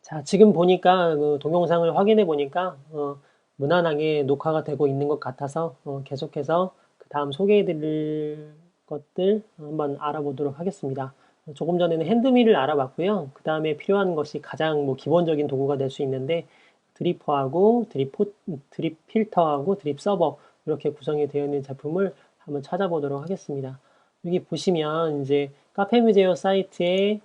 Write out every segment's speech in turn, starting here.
자, 지금 보니까 그 동영상을 확인해 보니까 무난하게 녹화가 되고 있는 것 같아서 계속해서 그 다음 소개해 드릴 것들 한번 알아보도록 하겠습니다. 조금 전에는 핸드밀을 알아봤고요. 그 다음에 필요한 것이 가장 뭐 기본적인 도구가 될 수 있는데 드리퍼하고 드립 필터하고 드립 서버 이렇게 구성이 되어 있는 제품을 한번 찾아보도록 하겠습니다. 여기 보시면 이제 카페뮤제어 사이트에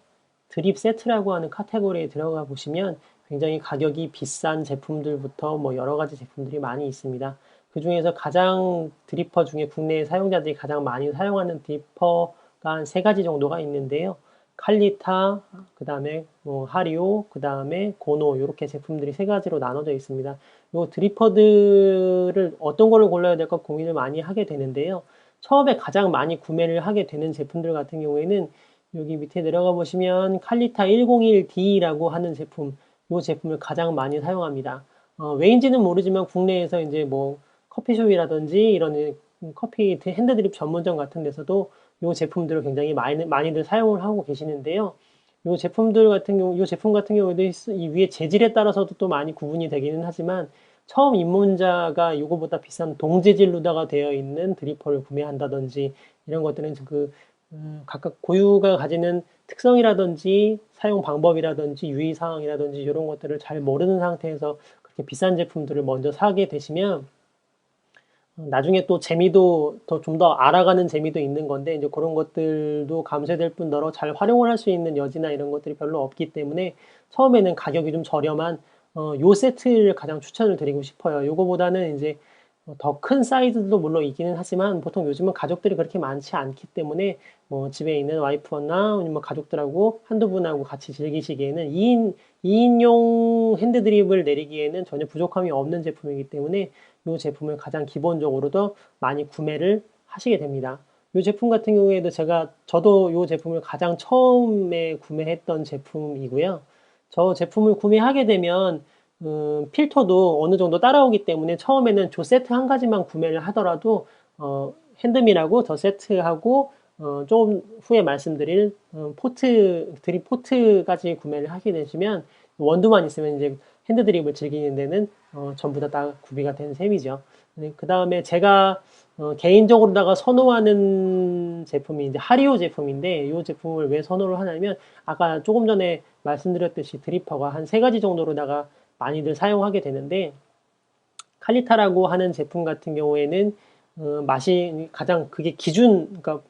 드립 세트라고 하는 카테고리에 들어가 보시면 굉장히 가격이 비싼 제품들부터 뭐 여러 가지 제품들이 많이 있습니다. 그 중에서 가장 드리퍼 중에 국내 사용자들이 가장 많이 사용하는 드리퍼가 한 세 가지 정도가 있는데요. 칼리타, 그 다음에 뭐 하리오, 그 다음에 고노 이렇게 제품들이 세 가지로 나눠져 있습니다. 요 드리퍼들을 어떤 거를 골라야 될까 고민을 많이 하게 되는데요. 처음에 가장 많이 구매를 하게 되는 제품들 같은 경우에는 여기 밑에 내려가 보시면 칼리타 101D라고 하는 제품, 이 제품을 가장 많이 사용합니다. 왜인지는 모르지만 국내에서 이제 뭐 커피숍이라든지 이런 커피 핸드드립 전문점 같은 데서도 이 제품들을 굉장히 많이들 사용을 하고 계시는데요. 이 제품 같은 경우에도 이 위에 재질에 따라서도 또 많이 구분이 되기는 하지만 처음 입문자가 이거보다 비싼 동재질로다가 되어 있는 드리퍼를 구매한다든지 이런 것들은 각각 고유가 가지는 특성이라든지 사용 방법이라든지 유의사항이라든지 이런 것들을 잘 모르는 상태에서 그렇게 비싼 제품들을 먼저 사게 되시면 나중에 또 재미도 좀 더 알아가는 재미도 있는 건데 이제 그런 것들도 감소될 뿐더러 잘 활용을 할 수 있는 여지나 이런 것들이 별로 없기 때문에 처음에는 가격이 좀 저렴한 요 세트를 가장 추천을 드리고 싶어요. 요거보다는 이제 더 큰 사이즈도 물론 있기는 하지만 보통 요즘은 가족들이 그렇게 많지 않기 때문에 뭐 집에 있는 와이프나 아니면 가족들하고 한두 분하고 같이 즐기시기에는 2인용 핸드드립을 내리기에는 전혀 부족함이 없는 제품이기 때문에 이 제품을 가장 기본적으로도 많이 구매를 하시게 됩니다. 이 제품 같은 경우에도 저도 이 제품을 가장 처음에 구매했던 제품이고요. 저 제품을 구매하게 되면 필터도 어느 정도 따라오기 때문에 처음에는 조 세트 한 가지만 구매를 하더라도 핸드밀하고 더 세트하고 조금 후에 말씀드릴 드립 포트까지 구매를 하게 되시면 원두만 있으면 이제 핸드 드립을 즐기는 데는 전부 다 구비가 된 셈이죠. 그 다음에 제가 개인적으로다가 선호하는 제품이 이제 하리오 제품인데 이 제품을 왜 선호를 하냐면 아까 조금 전에 말씀드렸듯이 드리퍼가 한 세 가지 정도로다가 많이들 사용하게 되는데 칼리타라고 하는 제품 같은 경우에는 맛이 가장 그게 그러니까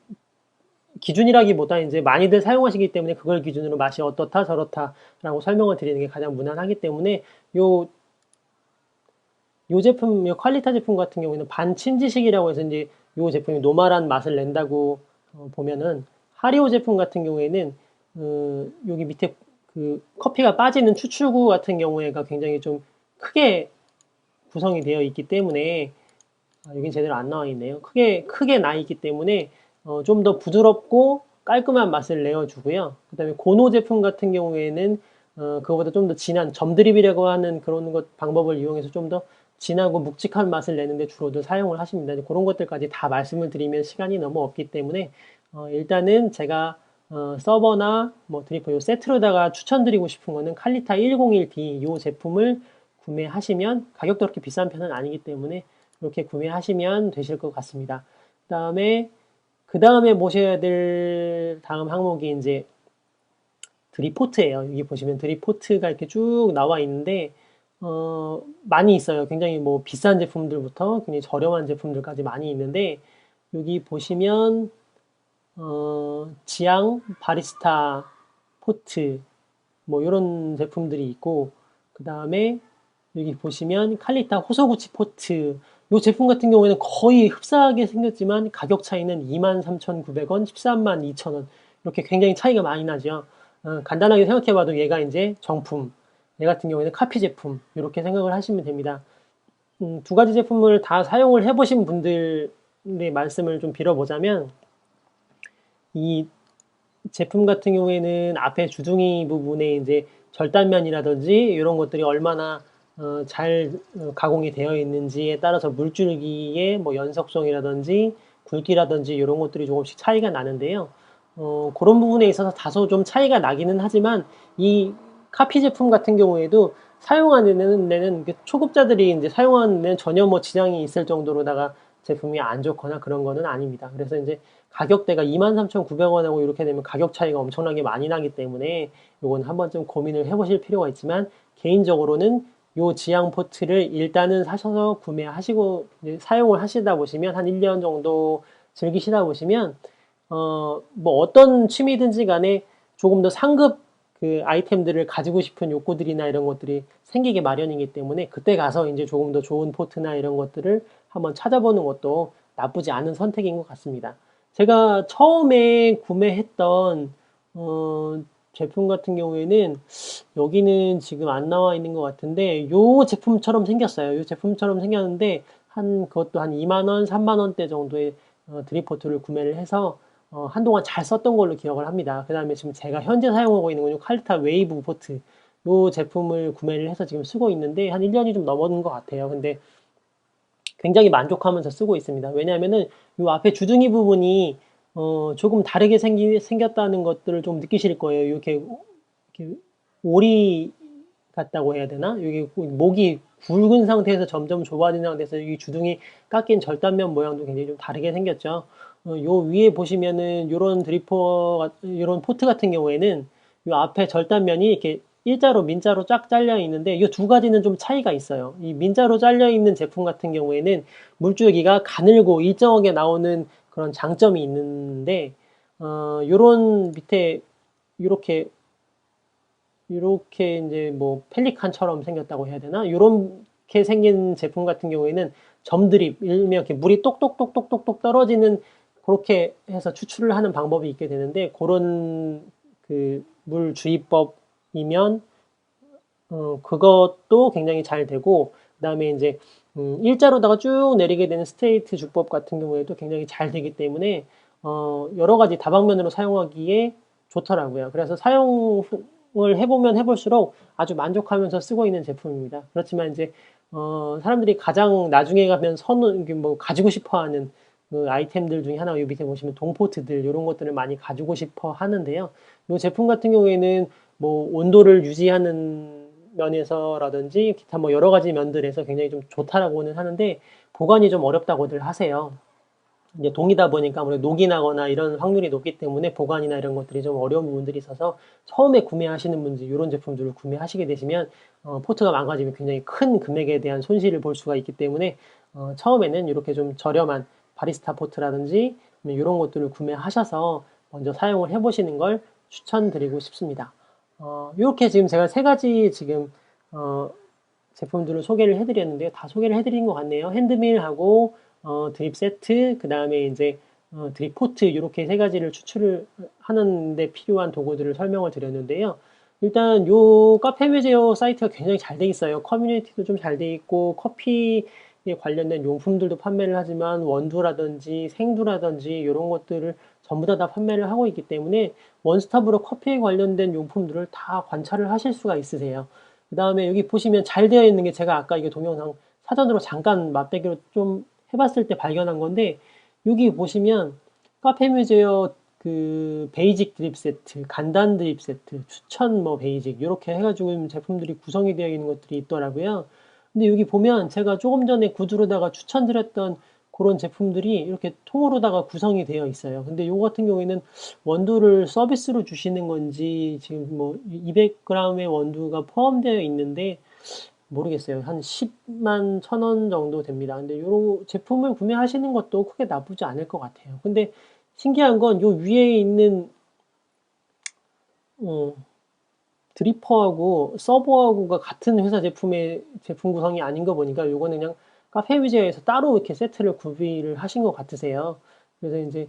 기준이라기보다 이제 많이들 사용하시기 때문에 그걸 기준으로 맛이 어떻다 저렇다라고 설명을 드리는 게 가장 무난하기 때문에 요 요 퀄리타 제품 같은 경우에는 반친지식이라고 해서 이제 요 제품이 노멀한 맛을 낸다고 보면은 하리오 제품 같은 경우에는 여기 밑에 그 커피가 빠지는 추출구 같은 경우에가 굉장히 좀 크게 구성이 되어 있기 때문에 여긴 제대로 안 나와 있네요. 크게 나 있기 때문에 좀 더 부드럽고 깔끔한 맛을 내어주고요. 그 다음에 고노 제품 같은 경우에는 그거보다 좀 더 진한 점드립이라고 하는 그런 방법을 이용해서 좀 더 진하고 묵직한 맛을 내는데 주로들 사용을 하십니다. 그런 것들까지 다 말씀을 드리면 시간이 너무 없기 때문에 일단은 제가 서버나 뭐 드리퍼 요 세트로다가 추천드리고 싶은 거는 칼리타 101D 요 제품을 구매하시면 가격도 그렇게 비싼 편은 아니기 때문에 이렇게 구매하시면 되실 것 같습니다. 그 다음에 모셔야 될 다음 항목이 이제 드리포트예요. 여기 보시면 드리포트가 이렇게 쭉 나와 있는데 많이 있어요. 굉장히 뭐 비싼 제품들부터 굉장히 저렴한 제품들까지 많이 있는데 여기 보시면 지앙 바리스타 포트 뭐 이런 제품들이 있고 그 다음에 여기 보시면 칼리타 호소구치 포트 이 제품 같은 경우에는 거의 흡사하게 생겼지만 가격 차이는 23,900원, 13만 2천원 이렇게 굉장히 차이가 많이 나죠. 간단하게 생각해봐도 얘가 이제 정품, 얘 같은 경우에는 카피 제품 이렇게 생각을 하시면 됩니다. 두 가지 제품을 다 사용을 해보신 분들의 말씀을 좀 빌어보자면 이 제품 같은 경우에는 앞에 주둥이 부분에 이제 절단면이라든지 이런 것들이 얼마나 잘 가공이 되어 있는지에 따라서 물줄기의 뭐 연속성이라든지 굵기라든지 이런 것들이 조금씩 차이가 나는데요. 그런 부분에 있어서 다소 좀 차이가 나기는 하지만 이 카피 제품 같은 경우에도 사용하는 데는 초급자들이 이제 사용하는 데는 전혀 뭐 지장이 있을 정도로다가 제품이 안 좋거나 그런 거는 아닙니다. 그래서 이제 가격대가 23,900원하고 이렇게 되면 가격 차이가 엄청나게 많이 나기 때문에 요건 한번 좀 고민을 해보실 필요가 있지만 개인적으로는 요 지향 포트를 일단은 사셔서 구매하시고 사용을 하시다 보시면 한 1년 정도 즐기시다 보시면 뭐 어떤 취미든지 간에 조금 더 상급 그 아이템들을 가지고 싶은 욕구들이나 이런 것들이 생기게 마련이기 때문에 그때 가서 이제 조금 더 좋은 포트나 이런 것들을 한번 찾아보는 것도 나쁘지 않은 선택인 것 같습니다. 제가 처음에 구매했던 제품 같은 경우에는 여기는 지금 안 나와 있는 것 같은데 요 제품처럼 생겼어요. 요 제품처럼 생겼는데 그것도 한 2만 원, 3만 원대 정도의 드립포트를 구매를 해서 한동안 잘 썼던 걸로 기억을 합니다. 그 다음에 지금 제가 현재 사용하고 있는 건 칼리타 웨이브 포트 요 제품을 구매를 해서 지금 쓰고 있는데 한 1년이 좀 넘었는 것 같아요. 근데 굉장히 만족하면서 쓰고 있습니다. 왜냐하면은 요 앞에 주둥이 부분이 조금 다르게 생겼다는 것들을 좀 느끼실 거예요. 이렇게 오리 같다고 해야 되나? 여기 목이 굵은 상태에서 점점 좁아진 상태에서 이 주둥이 깎인 절단면 모양도 굉장히 좀 다르게 생겼죠. 요 위에 보시면은 요런 요런 포트 같은 경우에는 요 앞에 절단면이 이렇게 일자로 민자로 쫙 잘려 있는데 이 두 가지는 좀 차이가 있어요. 이 민자로 잘려 있는 제품 같은 경우에는 물줄기가 가늘고 일정하게 나오는 그런 장점이 있는데 요런 밑에 이렇게 이제 뭐 펠리칸처럼 생겼다고 해야 되나? 요렇게 생긴 제품 같은 경우에는 점들이 일명 이렇게 물이 똑똑똑똑똑똑 떨어지는 그렇게 해서 추출을 하는 방법이 있게 되는데 그런 그 물 주입법이면 그것도 굉장히 잘 되고 그다음에 이제 일자로다가 쭉 내리게 되는 스트레이트 주법 같은 경우에도 굉장히 잘 되기 때문에 여러 가지 다방면으로 사용하기에 좋더라고요. 그래서 사용을 해보면 해볼수록 아주 만족하면서 쓰고 있는 제품입니다. 그렇지만 이제 사람들이 가장 나중에 가면 뭐 가지고 싶어하는 그 아이템들 중에 하나, 요 밑에 보시면 동포트들 이런 것들을 많이 가지고 싶어 하는데요. 이 제품 같은 경우에는 뭐 온도를 유지하는 면에서라든지 기타 뭐 여러 가지 면들에서 굉장히 좀 좋다라고는 하는데 보관이 좀 어렵다고들 하세요. 이제 동이다 보니까 아무래도 녹이 나거나 이런 확률이 높기 때문에 보관이나 이런 것들이 좀 어려운 부분들이 있어서 처음에 구매하시는 분들 이런 제품들을 구매하시게 되시면 포트가 망가지면 굉장히 큰 금액에 대한 손실을 볼 수가 있기 때문에 처음에는 이렇게 좀 저렴한 바리스타 포트라든지 이런 것들을 구매하셔서 먼저 사용을 해보시는 걸 추천드리고 싶습니다. 이렇게 지금 제가 세 가지 지금 제품들을 소개를 해드렸는데요. 다 소개를 해드린 것 같네요. 핸드밀하고 드립 세트, 그 다음에 이제 드립 포트 이렇게 세 가지를 추출을 하는데 필요한 도구들을 설명을 드렸는데요. 일단 요 카페 뮤제어 사이트가 굉장히 잘 돼 있어요. 커뮤니티도 좀 잘 돼 있고 커피에 관련된 용품들도 판매를 하지만 원두라든지 생두라든지 이런 것들을 전부 다 판매를 하고 있기 때문에 원스톱으로 커피에 관련된 용품들을 다 관찰을 하실 수가 있으세요. 그 다음에 여기 보시면 잘 되어 있는 게 제가 아까 이게 동영상 사전으로 잠깐 맛배기로 좀 해봤을 때 발견한 건데 여기 보시면 카페 뮤제어 그 베이직 드립 세트, 간단 드립 세트, 추천 뭐 베이직 이렇게 해가지고 제품들이 구성이 되어 있는 것들이 있더라고요. 근데 여기 보면 제가 조금 전에 구두로다가 추천드렸던 그런 제품들이 이렇게 통으로다가 구성이 되어 있어요. 근데 요거 같은 경우에는 원두를 서비스로 주시는 건지 지금 뭐 200g의 원두가 포함되어 있는데 모르겠어요. 한 10만 1,000원 정도 됩니다. 근데 요 제품을 구매하시는 것도 크게 나쁘지 않을 것 같아요. 근데 신기한 건 요 위에 있는 드리퍼하고 서버하고가 같은 회사 제품의 제품 구성이 아닌 거 보니까 요거는 그냥 카페 위즈에서 따로 이렇게 세트를 구비를 하신 것 같으세요. 그래서 이제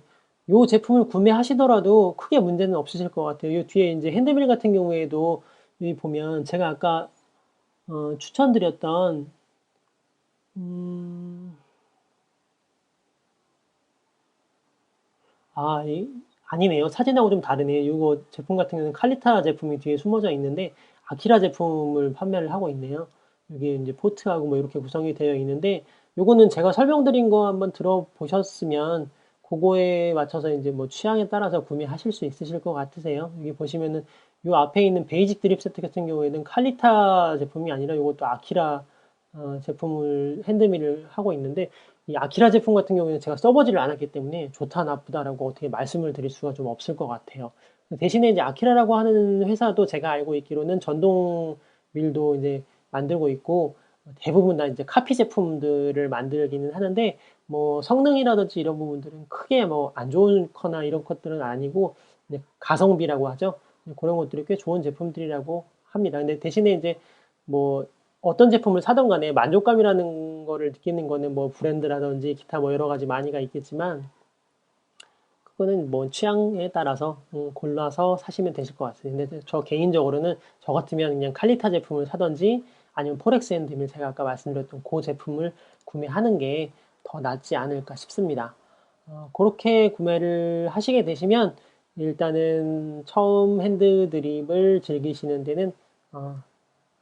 요 제품을 구매하시더라도 크게 문제는 없으실 것 같아요. 요 뒤에 이제 핸드밀 같은 경우에도 여기 보면 제가 아까 추천드렸던 아니네요. 사진하고 좀 다르네요. 이거 제품 같은 경우는 칼리타 제품이 뒤에 숨어져 있는데 아키라 제품을 판매를 하고 있네요. 여기 이제 포트하고 뭐 이렇게 구성이 되어 있는데 요거는 제가 설명드린 거 한번 들어보셨으면 그거에 맞춰서 이제 뭐 취향에 따라서 구매하실 수 있으실 것 같으세요. 여기 보시면은 요 앞에 있는 베이직 드립 세트 같은 경우에는 칼리타 제품이 아니라 이것도 아키라 제품을 핸드밀을 하고 있는데, 이 아키라 제품 같은 경우에는 제가 써보지를 않았기 때문에 좋다 나쁘다라고 어떻게 말씀을 드릴 수가 좀 없을 것 같아요. 대신에 이제 아키라라고 하는 회사도 제가 알고 있기로는 전동 밀도 이제 만들고 있고, 대부분 다 이제 카피 제품들을 만들기는 하는데, 뭐 성능이라든지 이런 부분들은 크게 뭐 안 좋거나 이런 것들은 아니고, 이제 가성비라고 하죠. 그런 것들이 꽤 좋은 제품들이라고 합니다. 근데 대신에 이제 뭐 어떤 제품을 사든 간에 만족감이라는 거를 느끼는 거는 뭐 브랜드라든지 기타 뭐 여러 가지 많이가 있겠지만, 그거는 뭐 취향에 따라서 골라서 사시면 되실 것 같아요. 근데 저 개인적으로는 저 같으면 그냥 칼리타 제품을 사든지 아니면 포렉스 앤 드밀, 제가 아까 말씀드렸던 그 제품을 구매하는 게 더 낫지 않을까 싶습니다. 그렇게 구매를 하시게 되시면 일단은 처음 핸드 드립을 즐기시는 데는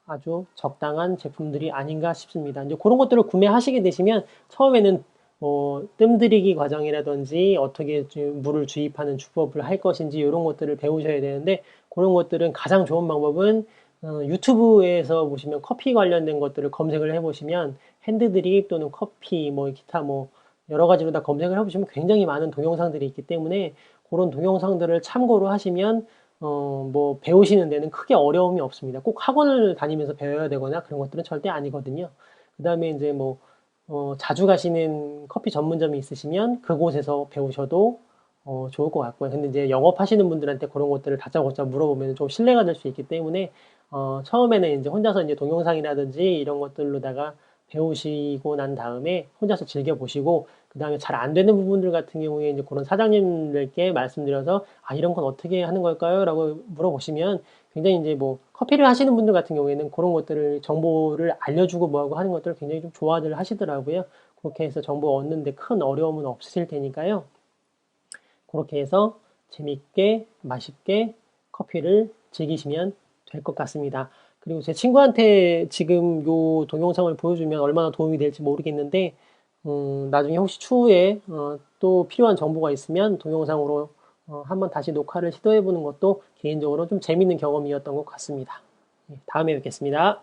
아주 적당한 제품들이 아닌가 싶습니다. 이제 그런 것들을 구매하시게 되시면 처음에는 뭐 뜸들이기 과정이라든지 어떻게 물을 주입하는 주법을 할 것인지 이런 것들을 배우셔야 되는데, 그런 것들은 가장 좋은 방법은 유튜브에서 보시면 커피 관련된 것들을 검색을 해보시면 핸드 드립 또는 커피 뭐 기타 뭐 여러 가지로 다 검색을 해보시면 굉장히 많은 동영상들이 있기 때문에, 그런 동영상들을 참고로 하시면 뭐 배우시는 데는 크게 어려움이 없습니다. 꼭 학원을 다니면서 배워야 되거나 그런 것들은 절대 아니거든요. 그 다음에 이제 뭐 자주 가시는 커피 전문점이 있으시면 그곳에서 배우셔도 좋을 것 같고요. 근데 이제 영업하시는 분들한테 그런 것들을 다짜고짜 물어보면 좀 신뢰가 될 수 있기 때문에, 처음에는 이제 혼자서 이제 동영상이라든지 이런 것들로다가 배우시고 난 다음에 혼자서 즐겨보시고, 그 다음에 잘 안 되는 부분들 같은 경우에 이제 그런 사장님들께 말씀드려서 이런 건 어떻게 하는 걸까요? 라고 물어보시면 굉장히 이제 뭐 커피를 하시는 분들 같은 경우에는 그런 것들을 정보를 알려주고 뭐하고 하는 것들을 굉장히 좀 좋아들 하시더라고요. 그렇게 해서 정보 얻는데 큰 어려움은 없으실 테니까요. 그렇게 해서 재밌게 맛있게 커피를 즐기시면 될 것 같습니다. 그리고 제 친구한테 지금 요 동영상을 보여주면 얼마나 도움이 될지 모르겠는데, 나중에 혹시 추후에 또 필요한 정보가 있으면 동영상으로 한번 다시 녹화를 시도해 보는 것도 개인적으로 좀 재밌는 경험이었던 것 같습니다. 다음에 뵙겠습니다.